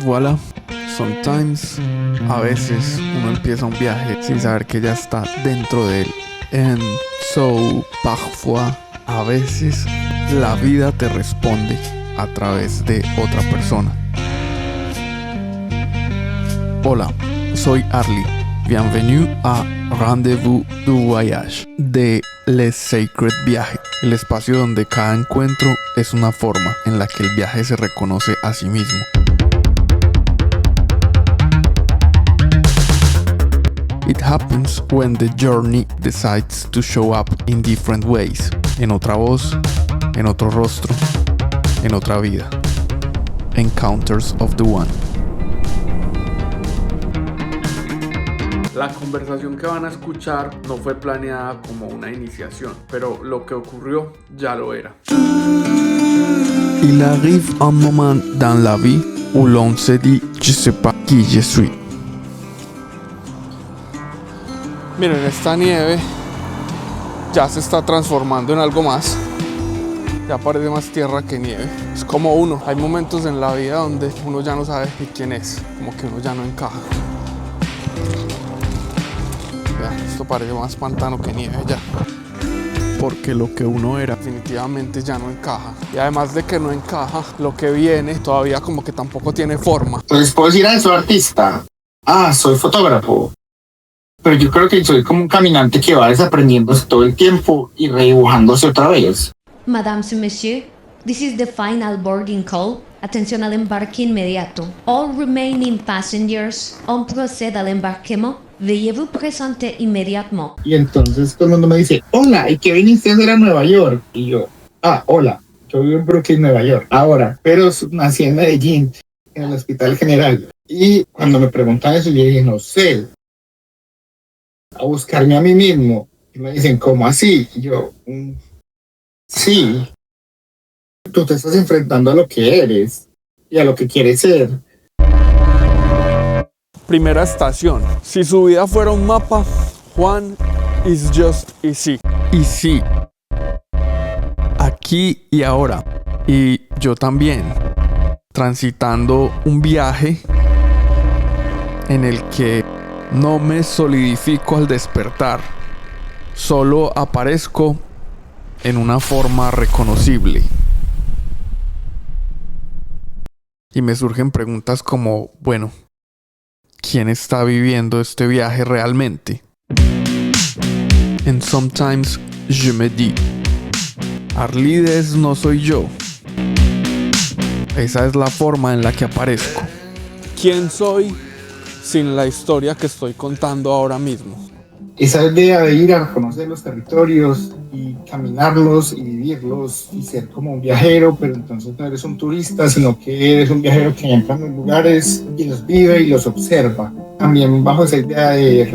Voilà. Sometimes, a veces uno empieza un viaje sin saber que ya está dentro de él. And so, parfois, a veces la vida te responde a través de otra persona. Hola, soy Arlie. Bienvenue a Rendez-vous du Voyage de Les Sacred Viaje, el espacio donde cada encuentro es una forma en la que el viaje se reconoce a sí mismo. It happens when the journey decides to show up in different ways, en otra voz, en otro rostro, en otra vida. Encounters of the One. La conversación que van a escuchar no fue planeada como una iniciación, pero lo que ocurrió ya lo era. Il arrive un moment dans la vie où l'on se dit je sais pas qui je suis. Miren, esta nieve ya se está transformando en algo más. Ya parece más tierra que nieve. Es como uno. Hay momentos en la vida donde uno ya no sabe ni quién es. Como que uno ya no encaja. Vean, esto parece más pantano que nieve ya. Porque lo que uno era definitivamente ya no encaja. Y además de que no encaja, lo que viene todavía como que tampoco tiene forma. Entonces puedo decir, soy artista. Soy fotógrafo. Pero yo creo que soy como un caminante que va desaprendiéndose todo el tiempo y redibujándose otra vez. Madame et Monsieur, this is the final boarding call. Atención al embarque inmediato. All remaining passengers, on procède à l'embarquement. Veuillez vous présenter immédiatement. Y entonces todo el mundo me dice, hola, ¿y qué viniste a hacer a Nueva York? Y yo, hola, yo vivo en Brooklyn, Nueva York. Ahora, pero nací en Medellín, en el Hospital General. Y cuando me preguntan eso, yo dije, no sé. A buscarme a mí mismo. Y me dicen, ¿cómo así? Y yo, sí. Tú te estás enfrentando a lo que eres y a lo que quieres ser. Primera estación. Si su vida fuera un mapa, Juan is just easy. Easy. Aquí y ahora. Y yo también. Transitando un viaje en el que no me solidifico al despertar. Solo aparezco en una forma reconocible. Y me surgen preguntas como, bueno, ¿quién está viviendo este viaje realmente? And sometimes je me dis, Arlides no soy yo. Esa es la forma en la que aparezco. ¿Quién soy sin la historia que estoy contando ahora mismo? Esa idea de ir a conocer los territorios y caminarlos y vivirlos y ser como un viajero, pero entonces no eres un turista, sino que eres un viajero que entra en los lugares y los vive y los observa. También bajo esa idea de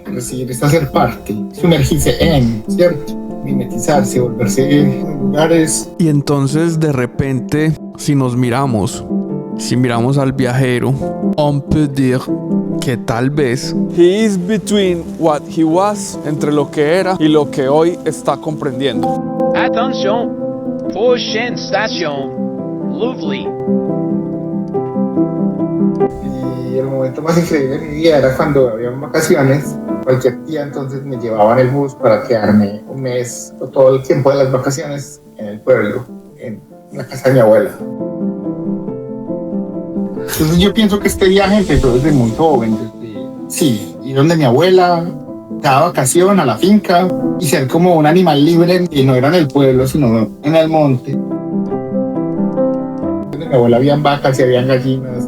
recibir es hacer parte, sumergirse en, ¿cierto? Mimetizarse, volverse en lugares. Y entonces de repente, si miramos al viajero, on peut dire que tal vez he is between what he was, entre lo que era y lo que hoy está comprendiendo. Attention, prochaine station, Louvre. Y el momento más increíble de mi vida era cuando había vacaciones. Cualquier día entonces me llevaban el bus para quedarme un mes o todo el tiempo de las vacaciones en el pueblo, en la casa de mi abuela. Entonces yo pienso que este viaje empezó desde muy joven, ir donde mi abuela, cada vacación a la finca y ser como un animal libre, y no era en el pueblo, sino en el monte. Donde mi abuela habían vacas y habían gallinas,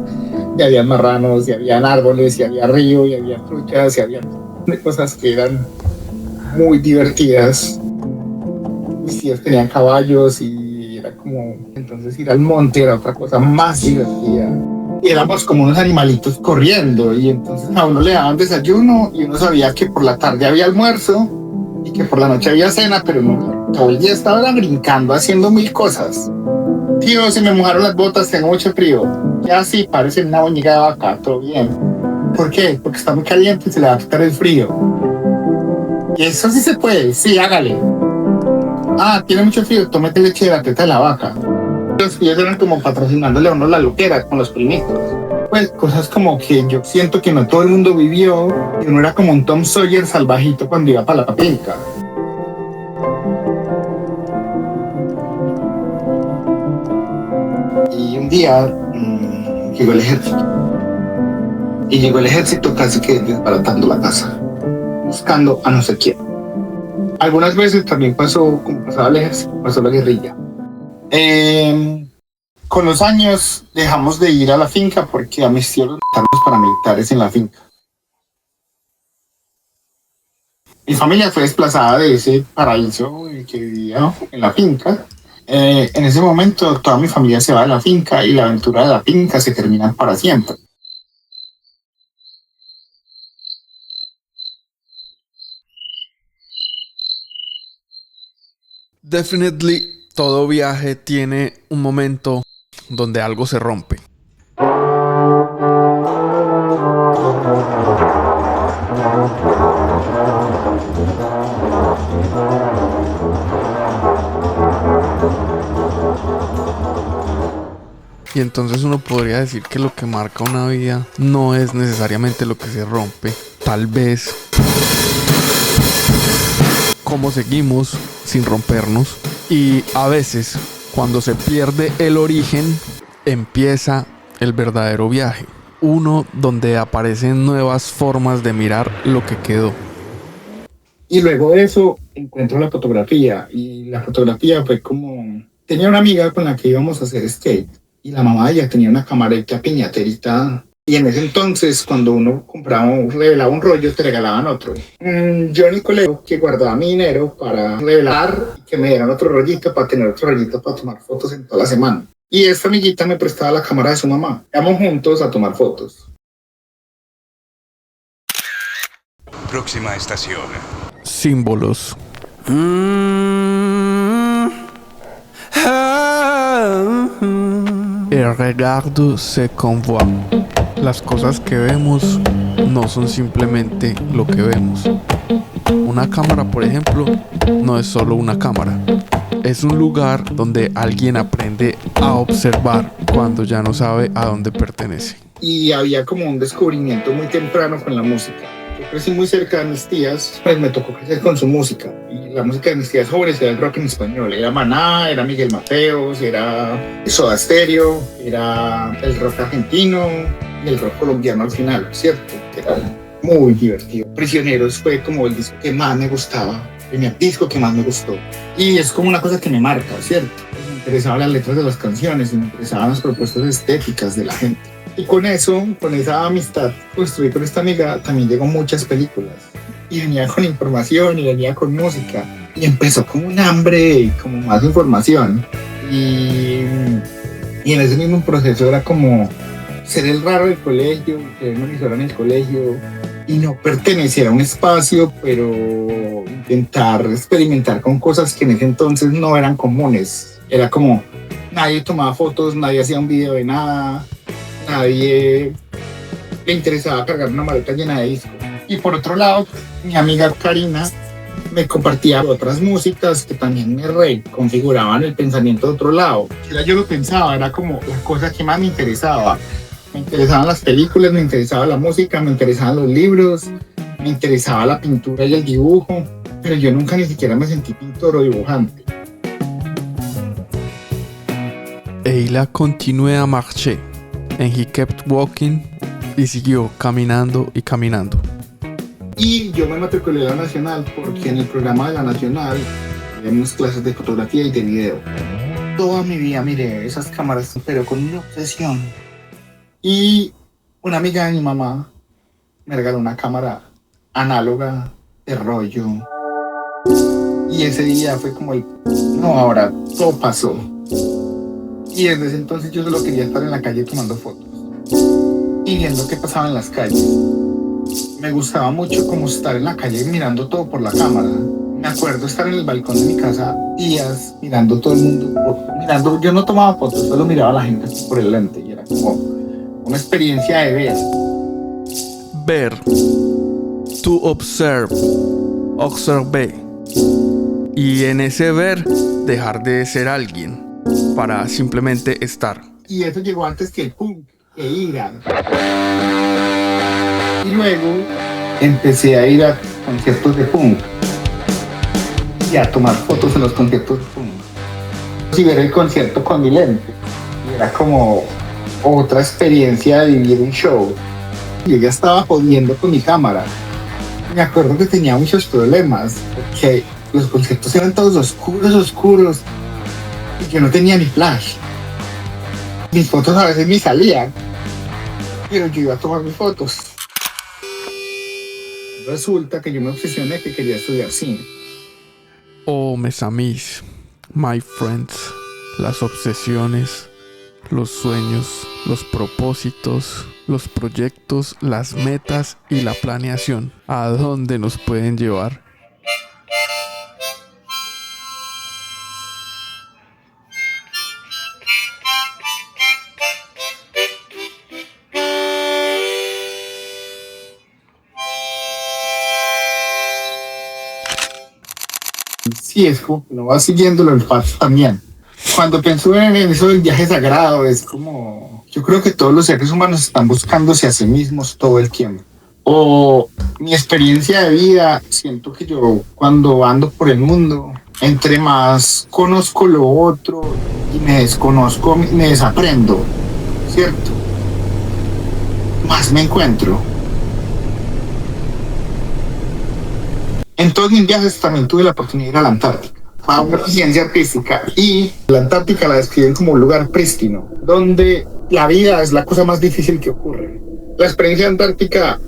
y habían marranos, y habían árboles, y había río, y había truchas, y había cosas que eran muy divertidas. Mis tíos tenían caballos y era como, entonces ir al monte era otra cosa más divertida. Y éramos como unos animalitos corriendo, y entonces a uno le daban desayuno y uno sabía que por la tarde había almuerzo y que por la noche había cena, pero no, todo el día estaba brincando, haciendo mil cosas. Tío, se me mojaron las botas, tengo mucho frío. Ya sí, parece una boñiga de vaca, todo bien. ¿Por qué? Porque está muy caliente y se le va a quitar el frío. Y eso sí se puede, sí, hágale. Tiene mucho frío, tómate leche de la teta de la vaca. Los tíos eran como patrocinándole a uno la loquera con los primitos. Pues cosas como que yo siento que no todo el mundo vivió, que uno era como un Tom Sawyer salvajito cuando iba para la finca. Y un día llegó el ejército. Y llegó el ejército casi que desbaratando la casa, buscando a no sé quién. Algunas veces también pasó, como pasaba el ejército, pasó la guerrilla. Con los años dejamos de ir a la finca porque a mis tíos los mataron los paramilitares en la finca. Mi familia fue desplazada de ese paraíso que vivía en la finca. En ese momento toda mi familia se va de la finca y la aventura de la finca se termina para siempre. Definitely, todo viaje tiene un momento donde algo se rompe. Y entonces uno podría decir que lo que marca una vida no es necesariamente lo que se rompe. Tal vez cómo seguimos sin rompernos. Y a veces, cuando se pierde el origen, empieza el verdadero viaje. Uno donde aparecen nuevas formas de mirar lo que quedó. Y luego de eso encuentro la fotografía. Y la fotografía fue como... Tenía una amiga con la que íbamos a hacer skate. Y la mamá de ella tenía una camarita piñaterita. Y en ese entonces, cuando uno revelaba un rollo, te regalaban otro. Yo en el colegio que guardaba mi dinero para revelar y que me dieran otro rollito para tener otro rollito para tomar fotos en toda la semana. Y esta amiguita me prestaba la cámara de su mamá. Íbamos juntos a tomar fotos. Próxima estación. Símbolos. El regard se convoit. Las cosas que vemos no son simplemente lo que vemos. Una cámara, por ejemplo, no es solo una cámara. Es un lugar donde alguien aprende a observar cuando ya no sabe a dónde pertenece. Y había como un descubrimiento muy temprano con la música. Yo crecí muy cerca de mis tías, pues me tocó crecer con su música. Y la música de mis tías jóvenes era el rock en español. Era Maná, era Miguel Mateos, era Soda Stereo, era el rock argentino y el rock colombiano al final, ¿cierto? Que era muy divertido. Prisioneros fue como el disco que más me gustaba, el primer disco que más me gustó. Y es como una cosa que me marca, ¿cierto? Me interesaban las letras de las canciones y me interesaban las propuestas estéticas de la gente. Y con eso, con esa amistad que construí con esta amiga, también llegó muchas películas. Y venía con información y venía con música. Y empezó como un hambre, como más información. Y en ese mismo proceso era como ser el raro del colegio, tener una emisora en el colegio y no pertenecer a un espacio, pero intentar experimentar con cosas que en ese entonces no eran comunes. Era como nadie tomaba fotos, nadie hacía un video de nada. Nadie le interesaba cargar una maleta llena de discos. Y por otro lado, mi amiga Karina me compartía otras músicas que también me reconfiguraban el pensamiento de otro lado. Yo lo pensaba, era como la cosa que más me interesaba. Me interesaban las películas, me interesaba la música, me interesaban los libros, me interesaba la pintura y el dibujo, pero yo nunca ni siquiera me sentí pintor o dibujante. Et il a continué à marcher. And he kept walking. Y siguió caminando y caminando. Y yo me matriculé a la Nacional porque en el programa de la Nacional tenemos clases de fotografía y de video. Toda mi vida miré esas cámaras, pero con una obsesión. Y una amiga de mi mamá me regaló una cámara análoga de rollo. Y ese día fue como no, ahora todo pasó. Y desde ese entonces yo solo quería estar en la calle tomando fotos y viendo qué pasaba en las calles. Me gustaba mucho como estar en la calle mirando todo por la cámara. Me acuerdo estar en el balcón de mi casa días mirando todo el mundo. Yo no tomaba fotos, solo miraba a la gente por el lente y era como una experiencia de ver. Ver. To observe. Observer. Y en ese ver, dejar de ser alguien. para simplemente estar. Y eso llegó antes que el punk, que ir. Y luego empecé a ir a conciertos de punk y a tomar fotos en los conciertos de punk. Y ver el concierto con mi lente. Y era como otra experiencia de vivir un show. Yo ya estaba jodiendo con mi cámara. Me acuerdo que tenía muchos problemas, porque los conciertos eran todos oscuros. Y yo no tenía ni flash. Mis fotos a veces me salían, pero yo iba a tomar mis fotos. Resulta que yo me obsesioné que quería estudiar cine. Oh, mes amis, my friends, las obsesiones, los sueños, los propósitos, los proyectos, las metas y la planeación. ¿A dónde nos pueden llevar? Sí, es como que uno va siguiendo el paso también. Cuando pienso en eso del viaje sagrado, es como... Yo creo que todos los seres humanos están buscándose a sí mismos todo el tiempo. O mi experiencia de vida, siento que yo cuando ando por el mundo, entre más conozco lo otro y me desconozco, me desaprendo, ¿cierto? Más me encuentro. En todos mis viajes también tuve la oportunidad de ir a la Antártica, a una residencia artística, y la Antártica la describen como un lugar prístino, donde la vida es la cosa más difícil que ocurre. La experiencia antártica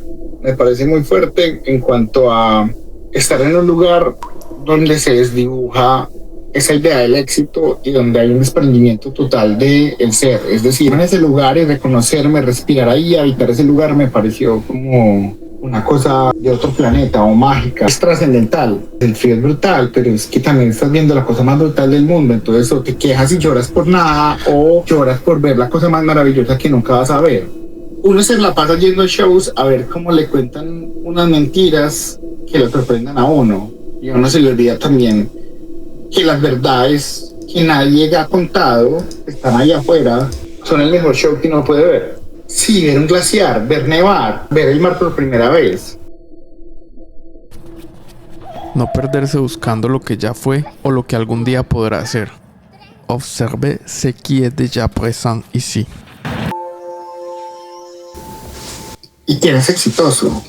me parece muy fuerte en cuanto a estar en un lugar donde se desdibuja esa idea del éxito y donde hay un desprendimiento total del ser. Es decir, en ese lugar y reconocerme, respirar ahí, habitar ese lugar me pareció como una cosa de otro planeta o mágica. Es trascendental. El frío es brutal, pero es que también estás viendo la cosa más brutal del mundo. Entonces o te quejas y lloras por nada o lloras por ver la cosa más maravillosa que nunca vas a ver. Uno se la pasa yendo a shows a ver cómo le cuentan unas mentiras que lo sorprendan a uno. Y a uno se le olvida también que las verdades que nadie ha contado están ahí afuera. Son el mejor show que uno puede ver. Sí, ver un glaciar, ver nevar, ver el mar por primera vez. No perderse buscando lo que ya fue o lo que algún día podrá ser. Observe ce qui est déjà présent ici. ¿Y quién es exitoso?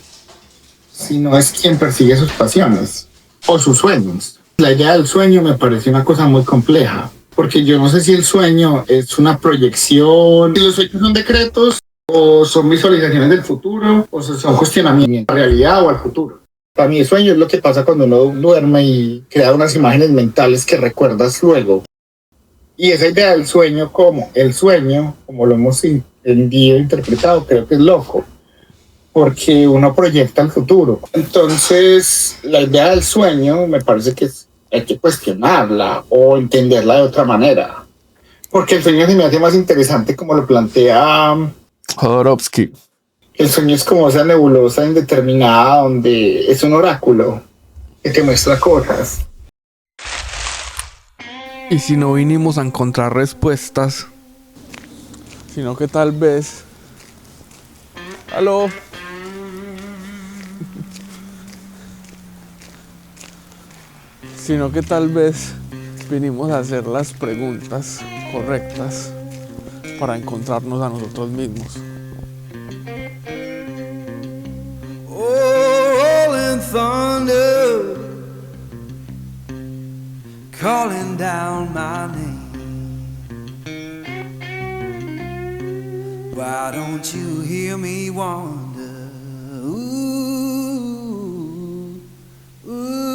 Si no es quien persigue sus pasiones o sus sueños. La idea del sueño me parece una cosa muy compleja, porque yo no sé si el sueño es una proyección, si los sueños son decretos o son visualizaciones del futuro o son cuestionamientos a la realidad o al futuro. Para mí el sueño es lo que pasa cuando uno duerme y crea unas imágenes mentales que recuerdas luego. Y esa idea del sueño como el sueño, como lo hemos entendido, interpretado, creo que es loco, porque uno proyecta el futuro. Entonces, la idea del sueño me parece que hay que cuestionarla o entenderla de otra manera. Porque el sueño se me hace más interesante como lo plantea Jodorowsky. El sueño es como esa nebulosa indeterminada donde es un oráculo que te muestra cosas. Y si no vinimos a encontrar respuestas, sino que tal vez... ¿Aló? Sino que tal vez vinimos a hacer las preguntas correctas para encontrarnos a nosotros mismos. Rolling thunder, calling down my name. Why don't you hear me wonder? Ooh, ooh.